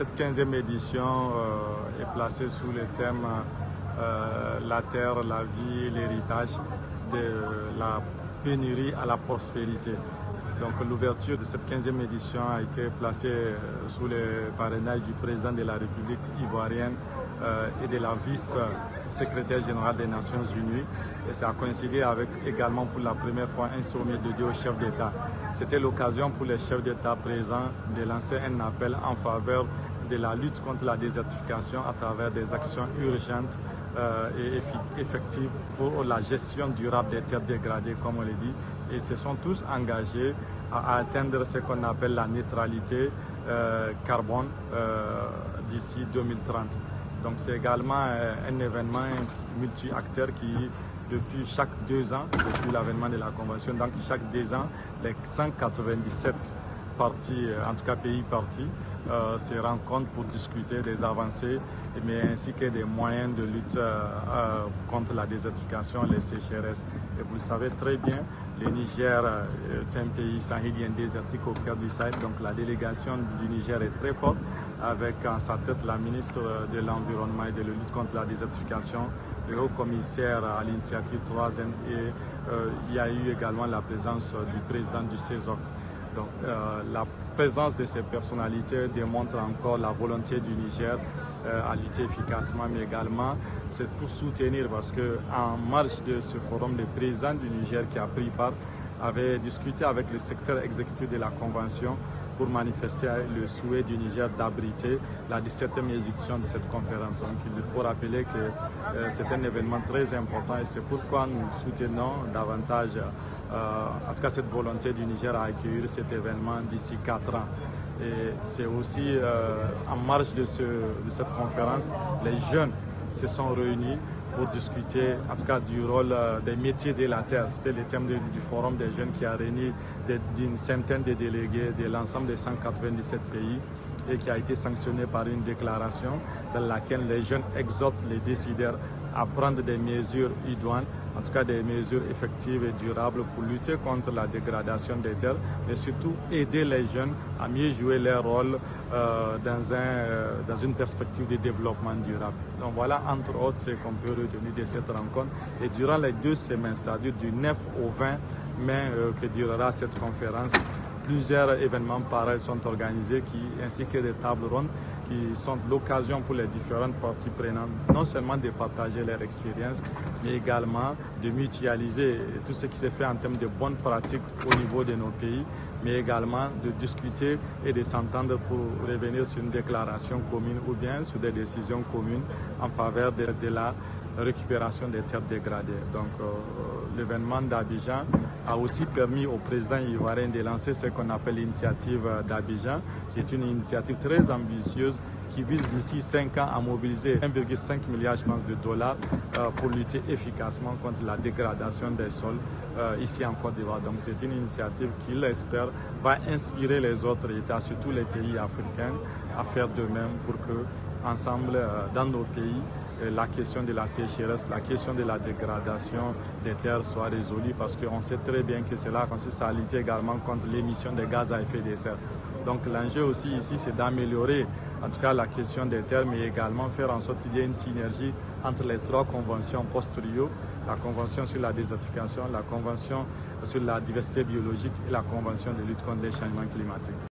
Cette 15e édition est placée sous le thème la terre, la vie, l'héritage, de la pénurie à la prospérité. Donc l'ouverture de cette 15e édition a été placée sous le parrainage du président de la République ivoirienne et de la vice-secrétaire générale des Nations Unies. Et ça a coïncidé avec également pour la première fois un sommet dédié aux chefs d'État. C'était l'occasion pour les chefs d'État présents de lancer un appel en faveur de la lutte contre la désertification à travers des actions urgentes et effectives pour la gestion durable des terres dégradées, comme on le dit. Et se sont tous engagés à atteindre ce qu'on appelle la neutralité carbone d'ici 2030. Donc c'est également un événement multi-acteurs qui, depuis chaque 2 ans, depuis l'avènement de la Convention, donc chaque 2 ans, les 197 parties, en tout cas pays partis, se rencontrent pour discuter des avancées, mais ainsi que des moyens de lutte contre la désertification, les sécheresses. Et vous le savez très bien, le Niger est un pays sahélien désertique au cœur du Sahel, donc la délégation du Niger est très forte, avec en sa tête la ministre de l'Environnement et de la lutte contre la désertification, le haut-commissaire à l'initiative 3N, et il y a eu également la présence du président du CESOC. Donc la présence de ces personnalités démontre encore la volonté du Niger à lutter efficacement, mais également c'est pour soutenir, parce qu'en marge de ce forum, le président du Niger qui a pris part avait discuté avec le secteur exécutif de la Convention pour manifester le souhait du Niger d'abriter la 17e édition de cette conférence. Donc il faut rappeler que c'est un événement très important et c'est pourquoi nous soutenons davantage en tout cas cette volonté du Niger à accueillir cet événement d'ici 4 ans. Et c'est aussi en marge de cette conférence, les jeunes se sont réunis pour discuter en tout cas du rôle des métiers de la terre. C'était le thème du forum des jeunes qui a réuni d'une centaine de délégués de l'ensemble des 197 pays et qui a été sanctionné par une déclaration dans laquelle les jeunes exhortent les décideurs à prendre des mesures idoines, en tout cas des mesures effectives et durables pour lutter contre la dégradation des terres, mais surtout aider les jeunes à mieux jouer leur rôle dans une perspective de développement durable. Donc voilà entre autres ce qu'on peut retenir de cette rencontre. Et durant les 2 semaines, c'est-à-dire du 9 au 20 mai que durera cette conférence, plusieurs événements pareils sont organisés, ainsi que des tables rondes qui sont l'occasion pour les différentes parties prenantes, non seulement de partager leur expérience, mais également de mutualiser tout ce qui s'est fait en termes de bonnes pratiques au niveau de nos pays, mais également de discuter et de s'entendre pour revenir sur une déclaration commune ou bien sur des décisions communes en faveur de la récupération des terres dégradées. Donc l'événement d'Abidjan a aussi permis au président ivoirien de lancer ce qu'on appelle l'initiative d'Abidjan, qui est une initiative très ambitieuse qui vise d'ici 5 ans à mobiliser 1,5 milliard, je pense, de dollars pour lutter efficacement contre la dégradation des sols ici en Côte d'Ivoire. Donc c'est une initiative qui, l'espère, va inspirer les autres États, surtout les pays africains, à faire de même pour que, ensemble, dans nos pays, la question de la sécheresse, la question de la dégradation des terres soit résolue, parce qu'on sait très bien que cela consiste à lutter également contre l'émission de gaz à effet de serre. Donc l'enjeu aussi ici, c'est d'améliorer en tout cas la question des terres, mais également faire en sorte qu'il y ait une synergie entre les 3 conventions post-Rio, la convention sur la désertification, la convention sur la diversité biologique et la convention de lutte contre les changements climatiques.